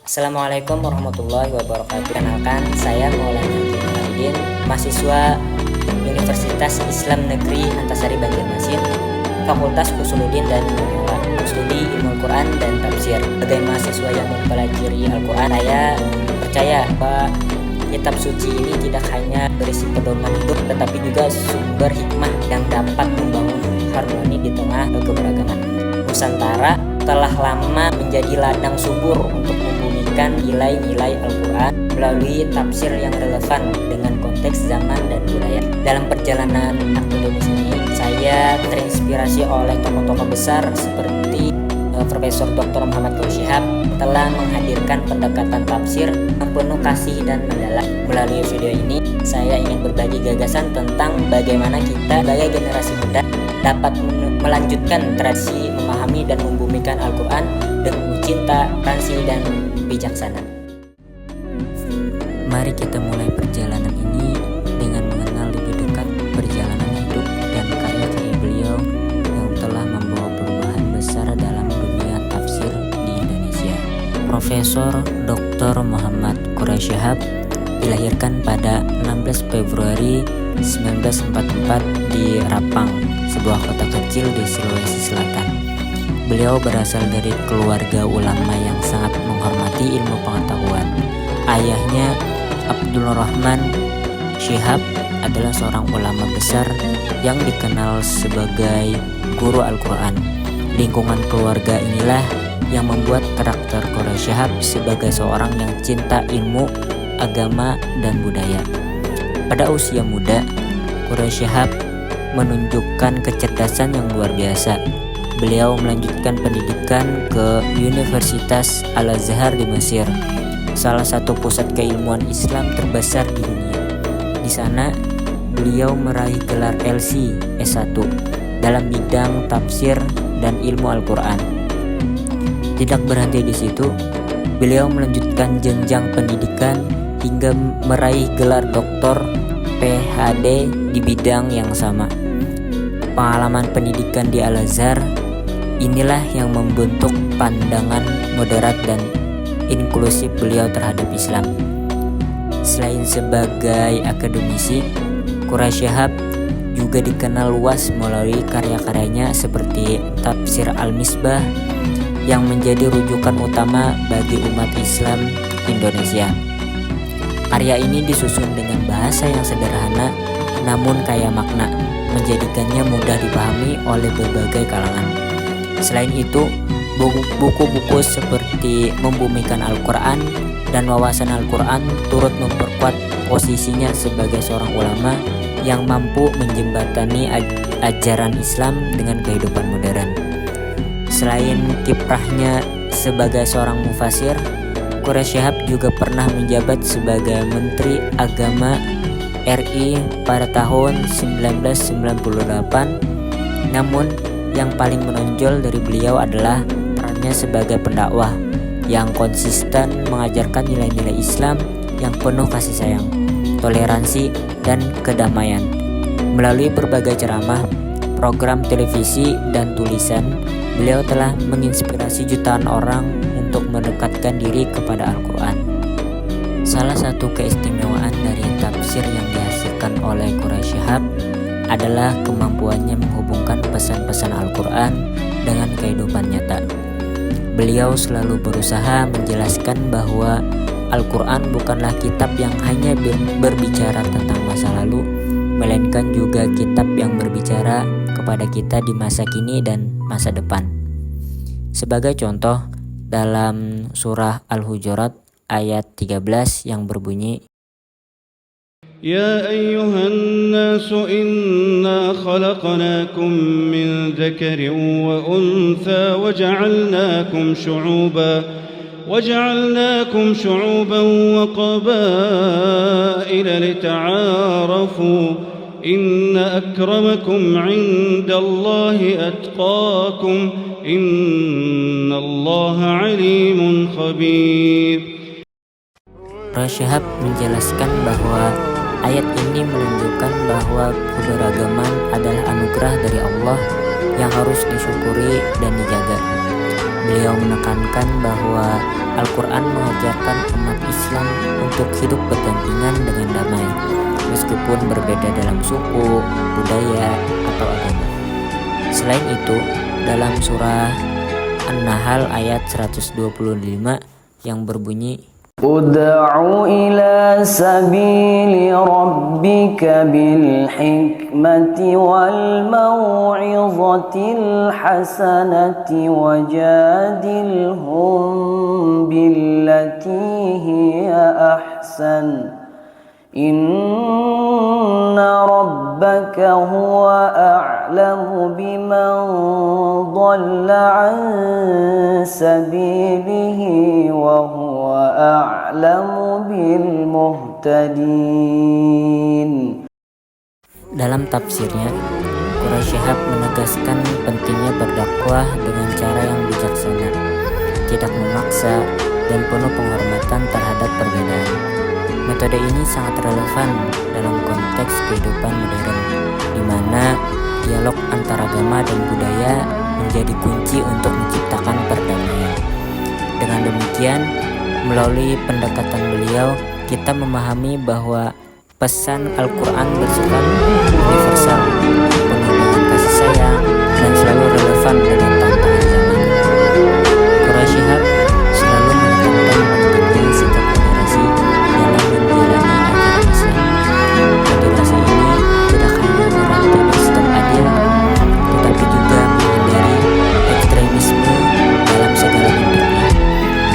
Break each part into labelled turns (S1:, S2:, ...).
S1: Assalamualaikum warahmatullahi wabarakatuh. Kenalkan, saya Maulana Jainuddin, mahasiswa Universitas Islam Negeri Antasari Banjarmasin, Fakultas Usuluddin dan Dunia, studi ilmu Al-Quran dan tafsir. Sebagai mahasiswa yang mempelajari Al-Quran, saya percaya bahwa kitab suci ini tidak hanya berisi pedoman hidup, tetapi juga sumber hikmah yang dapat membangun harmoni di tengah keberagaman. Nusantara telah lama menjadi ladang subur untuk membumikan nilai-nilai Al-Quran melalui tafsir yang relevan dengan konteks zaman dan budaya. Dalam perjalanan akademis ini, saya terinspirasi oleh tokoh-tokoh besar seperti Profesor Dr. Muhammad Quraish Shihab telah menghadirkan pendekatan tafsir yang penuh kasih dan mendalam. Melalui video ini, saya ingin berbagi gagasan tentang bagaimana kita sebagai generasi muda dapat melanjutkan tradisi memahami dan membumikan Al-Quran dengan cinta, toleransi, dan bijaksana. Mari kita mulai perjalanan ini dengan mengenal lebih dekat perjalanan hidup dan karya-karya beliau yang telah membawa perubahan besar dalam dunia tafsir di Indonesia. Profesor Dr. Muhammad Quraish Shihab dilahirkan pada 16 Februari 1944 di Rapang, sebuah kota kecil di Sulawesi Selatan. Beliau berasal dari keluarga ulama yang sangat menghormati ilmu pengetahuan. Ayahnya, Abdul Rahman Shihab, adalah seorang ulama besar yang dikenal sebagai guru Al-Quran. Lingkungan keluarga inilah yang membuat karakter Quraish Shihab sebagai seorang yang cinta ilmu, agama, dan budaya. Pada usia muda, Quraish Shihab menunjukkan kecerdasan yang luar biasa. Beliau melanjutkan pendidikan ke Universitas Al-Azhar di Mesir, salah satu pusat keilmuan Islam terbesar di dunia. Di sana, beliau meraih gelar LC S1 dalam bidang tafsir dan ilmu Al-Quran. Tidak berhenti di situ, beliau melanjutkan jenjang pendidikan hingga meraih gelar doktor PhD di bidang yang sama. Pengalaman pendidikan di Al-Azhar inilah yang membentuk pandangan moderat dan inklusif beliau terhadap Islam. Selain sebagai akademisi, Quraish Shihab juga dikenal luas melalui karya-karyanya seperti Tafsir Al-Misbah yang menjadi rujukan utama bagi umat Islam Indonesia. Karya ini disusun dengan bahasa yang sederhana namun kaya makna, menjadikannya mudah dipahami oleh berbagai kalangan. Selain itu, buku-buku seperti Membumikan Al-Quran dan Wawasan Al-Quran turut memperkuat posisinya sebagai seorang ulama yang mampu menjembatani ajaran Islam dengan kehidupan modern. Selain kiprahnya sebagai seorang mufasir, Quraish Shihab juga pernah menjabat sebagai Menteri Agama RI pada tahun 1998. Namun yang paling menonjol dari beliau adalah perannya sebagai pendakwah yang konsisten mengajarkan nilai-nilai Islam yang penuh kasih sayang, toleransi, dan kedamaian. Melalui berbagai ceramah, program televisi, dan tulisan, beliau telah menginspirasi jutaan orang untuk mendekatkan diri kepada Al-Quran. Salah satu keistimewaan dari tafsir yang dihasilkan oleh Quraish Shihab adalah kemampuannya menghubungkan pesan-pesan Al-Quran dengan kehidupan nyata. Beliau selalu berusaha menjelaskan bahwa Al-Quran bukanlah kitab yang hanya berbicara tentang masa lalu, melainkan juga kitab yang berbicara kepada kita di masa kini dan masa depan. Sebagai contoh, dalam surah Al-Hujurat ayat 13 yang berbunyi,
S2: يا أيها الناس إنا خلقناكم من ذكر وأنثى وجعلناكم شعوبا وقبائل لتعارفوا إن أكرمكم عند الله أتقاكم إن الله عليم خبير.
S1: Quraish Shihab menjelaskan bahwa ayat ini menunjukkan bahwa keberagaman adalah anugerah dari Allah yang harus disyukuri dan dijaga. beliau menekankan bahwa Al-Quran mengajarkan umat Islam untuk hidup berdampingan dengan damai, meskipun berbeda dalam suku, budaya, atau agama. Selain itu, dalam surah An-Nahl ayat 125 yang berbunyi,
S3: Ud'u ila sabili rabbika bil hikmati wal mau'izatil hasanati wajadilhum billati hiya ahsan Inna rabbaka huwa a'lamu biman dhalla an sabilihi wa huwa a'lamu bil muhtadin.
S1: Dalam tafsirnya, Quraisy Shihab menegaskan pentingnya berdakwah dengan cara yang bijaksana, tidak memaksa, dan penuh penghormatan terhadap perbedaan. Metode ini sangat relevan dalam konteks kehidupan modern, di mana dialog antar agama dan budaya menjadi kunci untuk menciptakan perdamaian. Dengan demikian, melalui pendekatan beliau, kita memahami bahwa pesan Al-Quran bersifat universal, penuh dengan kasih sayang, dan selalu relevan dengan tantangan zaman. Quraisy Shihab selalu menekankan pentingnya sikap moderasi dalam menjalani ajaran Islam. Moderasi ini tidak hanya berarti bersikap adil, tetapi juga menghindari ekstremisme dalam segala bentuknya.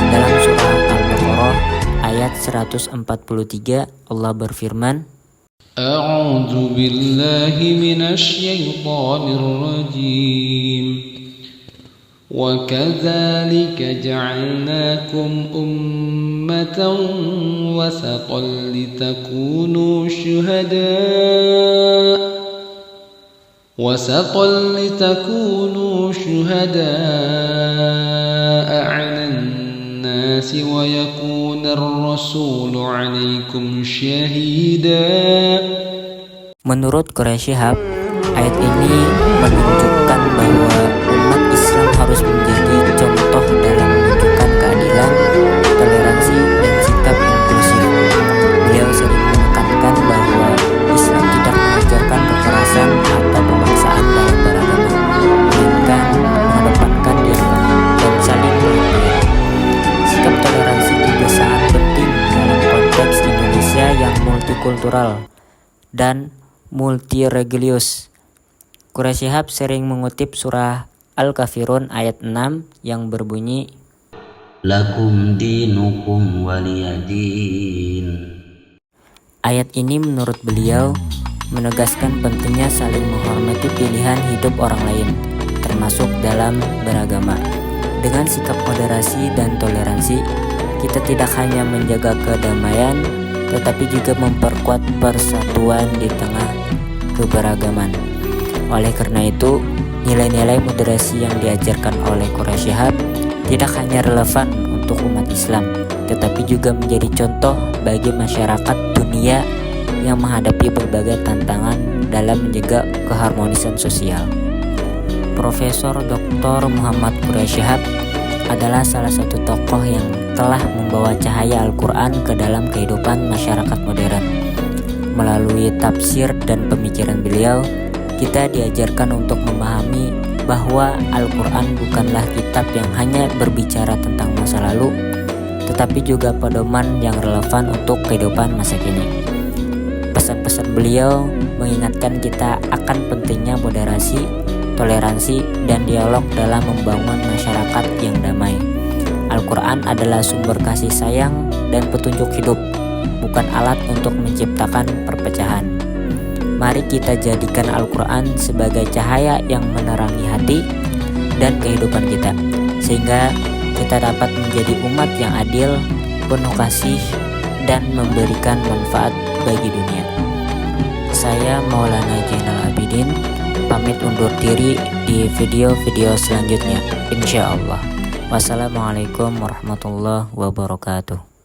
S1: Dalam surah Al-Baqarah ayat 143, Allah berfirman,
S2: A'udzu billahi minasy syaithanir rajim. Wa kadzalika ja'alnakum ummatan wasatan litakunu syuhada'a 'alan nasi wa yakuna ar-rasulu 'alaikum syahida.
S1: Menurut Quraisy Shihab, ayat ini menunjukkan bahwa umat Islam harus menjadi contoh dalam menunjukkan keadilan, toleransi, dan sikap inklusif. Beliau sering menekankan bahwa Islam tidak mengajarkan kekerasan atau pemaksaan dalam beragama, melainkan mengedepankan dialog dan saling pengertian. Sikap toleransi juga sangat penting dalam konteks Indonesia yang multikultural dan multireligius. Quraisy Shihab sering mengutip surah Al-Kafirun ayat 6 yang berbunyi,
S3: Lakum dinukum waliyadin.
S1: Ayat ini menurut beliau menegaskan pentingnya saling menghormati pilihan hidup orang lain, termasuk dalam beragama. Dengan sikap moderasi dan toleransi, kita tidak hanya menjaga kedamaian, tetapi juga memperkuat persatuan di tengah keberagaman. Oleh karena itu, nilai-nilai moderasi yang diajarkan oleh Quraisy Shihab tidak hanya relevan untuk umat Islam, tetapi juga menjadi contoh bagi masyarakat dunia yang menghadapi berbagai tantangan dalam menjaga keharmonisan sosial. Profesor Dr. Muhammad Quraisy Shihab adalah salah satu tokoh yang telah membawa cahaya Al-Quran ke dalam kehidupan masyarakat modern. Melalui tafsir dan pemikiran beliau, kita diajarkan untuk memahami bahwa Al-Quran bukanlah kitab yang hanya berbicara tentang masa lalu, tetapi juga pedoman yang relevan untuk kehidupan masa kini. Pesan-pesan beliau mengingatkan kita akan pentingnya moderasi, toleransi, dan dialog dalam membangun masyarakat yang damai. Al-Quran adalah sumber kasih sayang dan petunjuk hidup, bukan alat untuk menciptakan perpecahan. Mari kita jadikan Al-Quran sebagai cahaya yang menerangi hati dan kehidupan kita, sehingga kita dapat menjadi umat yang adil, penuh kasih, dan memberikan manfaat bagi dunia. Saya Maulana Zainal Abidin, pamit undur diri di video-video selanjutnya, insya Allah. Wassalamualaikum warahmatullahi wabarakatuh.